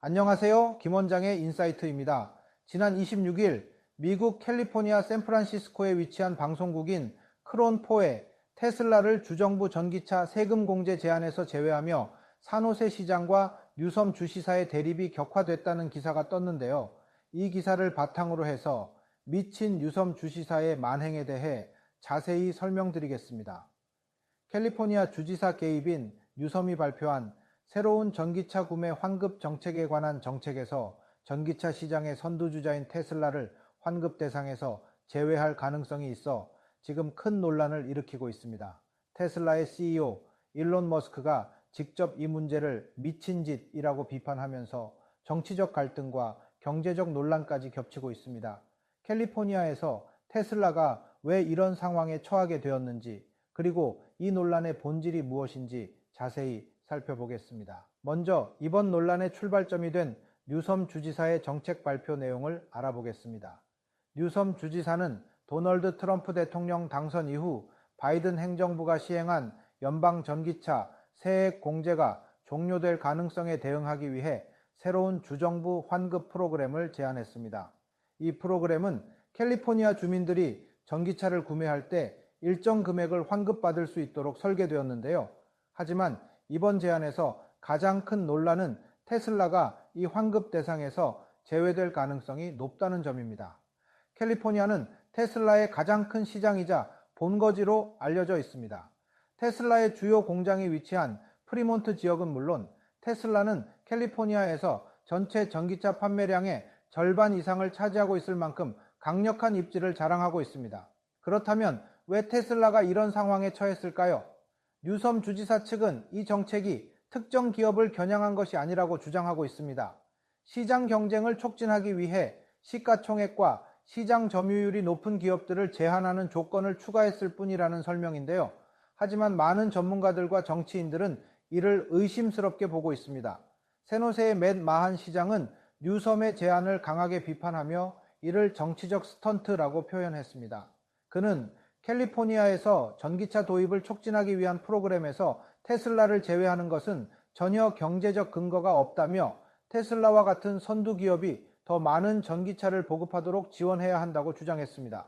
안녕하세요. 김원장의 인사이트입니다. 지난 26일 미국 캘리포니아 샌프란시스코에 위치한 방송국인 크론4에 테슬라를 주정부 전기차 세금 공제 제한에서 제외하며 산호세 시장과 뉴섬 주시사의 대립이 격화됐다는 기사가 떴는데요. 이 기사를 바탕으로 해서 미친 뉴섬 주시사의 만행에 대해 자세히 설명드리겠습니다. 캘리포니아 주지사 개입인 뉴섬이 발표한 새로운 전기차 구매 환급 정책에 관한 정책에서 전기차 시장의 선두주자인 테슬라를 환급 대상에서 제외할 가능성이 있어 지금 큰 논란을 일으키고 있습니다. 테슬라의 CEO 일론 머스크가 직접 이 문제를 미친 짓이라고 비판하면서 정치적 갈등과 경제적 논란까지 겹치고 있습니다. 캘리포니아에서 테슬라가 왜 이런 상황에 처하게 되었는지, 그리고 이 논란의 본질이 무엇인지 자세히 살펴보겠습니다. 먼저 이번 논란의 출발점이 된 뉴섬 주지사의 정책 발표 내용을 알아보겠습니다. 뉴섬 주지사는 도널드 트럼프 대통령 당선 이후 바이든 행정부가 시행한 연방 전기차 세액 공제가 종료될 가능성에 대응하기 위해 새로운 주정부 환급 프로그램을 제안했습니다. 이 프로그램은 캘리포니아 주민들이 전기차를 구매할 때 일정 금액을 환급받을 수 있도록 설계되었는데요. 하지만 이번 제안에서 가장 큰 논란은 테슬라가 이 환급 대상에서 제외될 가능성이 높다는 점입니다. 캘리포니아는 테슬라의 가장 큰 시장이자 본거지로 알려져 있습니다. 테슬라의 주요 공장이 위치한 프리몬트 지역은 물론 테슬라는 캘리포니아에서 전체 전기차 판매량의 절반 이상을 차지하고 있을 만큼 강력한 입지를 자랑하고 있습니다. 그렇다면 왜 테슬라가 이런 상황에 처했을까요? 뉴섬 주지사 측은 이 정책이 특정 기업을 겨냥한 것이 아니라고 주장하고 있습니다. 시장 경쟁을 촉진하기 위해 시가총액과 시장 점유율이 높은 기업들을 제한하는 조건을 추가했을 뿐이라는 설명인데요. 하지만 많은 전문가들과 정치인들은 이를 의심스럽게 보고 있습니다. 세노세의 맷 마한 시장은 뉴섬의 제안을 강하게 비판하며 이를 정치적 스턴트라고 표현했습니다. 그는 캘리포니아에서 전기차 도입을 촉진하기 위한 프로그램에서 테슬라를 제외하는 것은 전혀 경제적 근거가 없다며 테슬라와 같은 선두 기업이 더 많은 전기차를 보급하도록 지원해야 한다고 주장했습니다.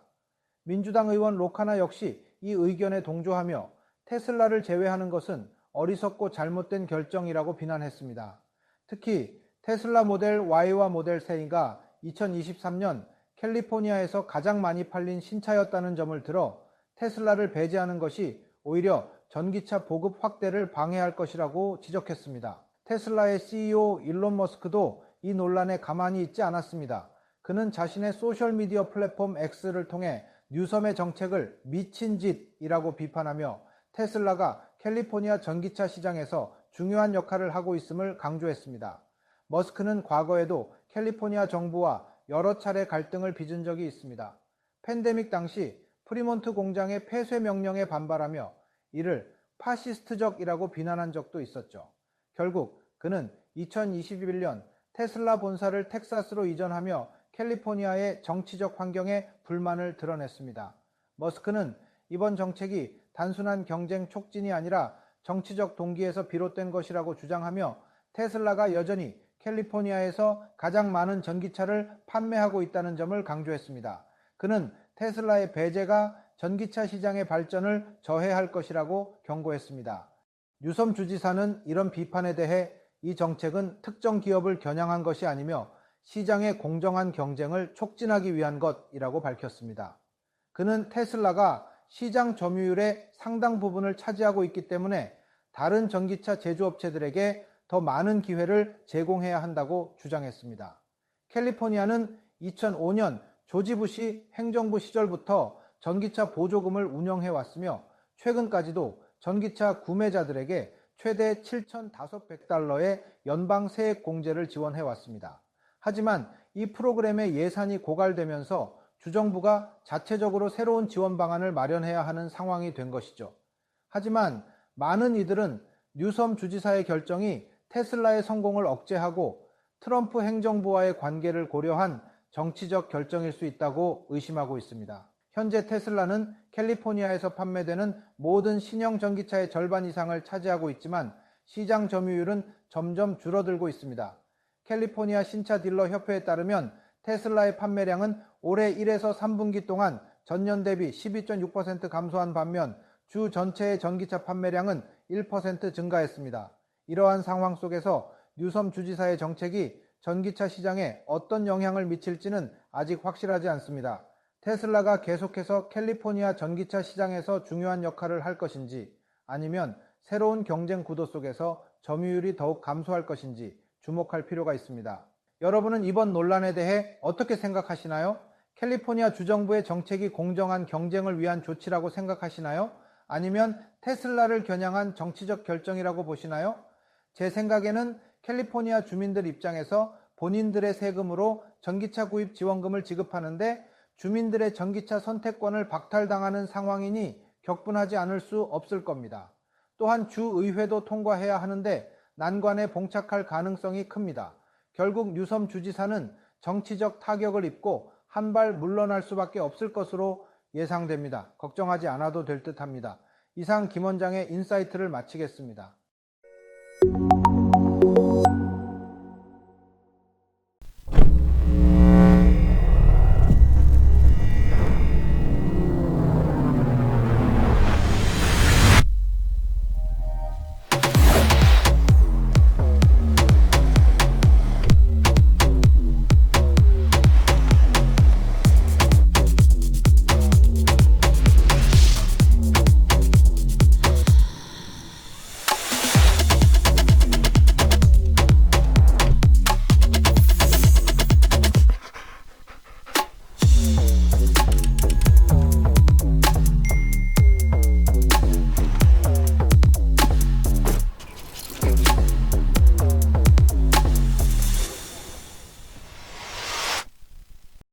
민주당 의원 로카나 역시 이 의견에 동조하며 테슬라를 제외하는 것은 어리석고 잘못된 결정이라고 비난했습니다. 특히 테슬라 모델 Y와 모델 3가 2023년 캘리포니아에서 가장 많이 팔린 신차였다는 점을 들어 테슬라를 배제하는 것이 오히려 전기차 보급 확대를 방해할 것이라고 지적했습니다. 테슬라의 CEO 일론 머스크도 이 논란에 가만히 있지 않았습니다. 그는 자신의 소셜미디어 플랫폼 X를 통해 뉴섬의 정책을 미친 짓이라고 비판하며 테슬라가 캘리포니아 전기차 시장에서 중요한 역할을 하고 있음을 강조했습니다. 머스크는 과거에도 캘리포니아 정부와 여러 차례 갈등을 빚은 적이 있습니다. 팬데믹 당시 프리몬트 공장의 폐쇄 명령에 반발하며 이를 파시스트적이라고 비난한 적도 있었죠. 결국 그는 2021년 테슬라 본사를 텍사스로 이전하며 캘리포니아의 정치적 환경에 불만을 드러냈습니다. 머스크는 이번 정책이 단순한 경쟁 촉진이 아니라 정치적 동기에서 비롯된 것이라고 주장하며 테슬라가 여전히 캘리포니아에서 가장 많은 전기차를 판매하고 있다는 점을 강조했습니다. 그는 테슬라의 배제가 전기차 시장의 발전을 저해할 것이라고 경고했습니다. 뉴섬 주지사는 이런 비판에 대해 이 정책은 특정 기업을 겨냥한 것이 아니며 시장의 공정한 경쟁을 촉진하기 위한 것이라고 밝혔습니다. 그는 테슬라가 시장 점유율의 상당 부분을 차지하고 있기 때문에 다른 전기차 제조업체들에게 더 많은 기회를 제공해야 한다고 주장했습니다. 캘리포니아는 2005년 조지 부시 행정부 시절부터 전기차 보조금을 운영해왔으며 최근까지도 전기차 구매자들에게 최대 $7,500의 연방 세액 공제를 지원해왔습니다. 하지만 이 프로그램의 예산이 고갈되면서 주정부가 자체적으로 새로운 지원 방안을 마련해야 하는 상황이 된 것이죠. 하지만 많은 이들은 뉴섬 주지사의 결정이 테슬라의 성공을 억제하고 트럼프 행정부와의 관계를 고려한 정치적 결정일 수 있다고 의심하고 있습니다. 현재 테슬라는 캘리포니아에서 판매되는 모든 신형 전기차의 절반 이상을 차지하고 있지만 시장 점유율은 점점 줄어들고 있습니다. 캘리포니아 신차 딜러 협회에 따르면 테슬라의 판매량은 올해 1에서 3분기 동안 전년 대비 12.6% 감소한 반면 주 전체의 전기차 판매량은 1% 증가했습니다. 이러한 상황 속에서 뉴섬 주지사의 정책이 전기차 시장에 어떤 영향을 미칠지는 아직 확실하지 않습니다. 테슬라가 계속해서 캘리포니아 전기차 시장에서 중요한 역할을 할 것인지 아니면 새로운 경쟁 구도 속에서 점유율이 더욱 감소할 것인지 주목할 필요가 있습니다. 여러분은 이번 논란에 대해 어떻게 생각하시나요? 캘리포니아 주정부의 정책이 공정한 경쟁을 위한 조치라고 생각하시나요? 아니면 테슬라를 겨냥한 정치적 결정이라고 보시나요? 제 생각에는 캘리포니아 주민들 입장에서 본인들의 세금으로 전기차 구입 지원금을 지급하는데 주민들의 전기차 선택권을 박탈당하는 상황이니 격분하지 않을 수 없을 겁니다. 또한 주의회도 통과해야 하는데 난관에 봉착할 가능성이 큽니다. 결국 뉴섬 주지사는 정치적 타격을 입고 한 발 물러날 수밖에 없을 것으로 예상됩니다. 걱정하지 않아도 될 듯합니다. 이상 김 원장의 인사이트를 마치겠습니다.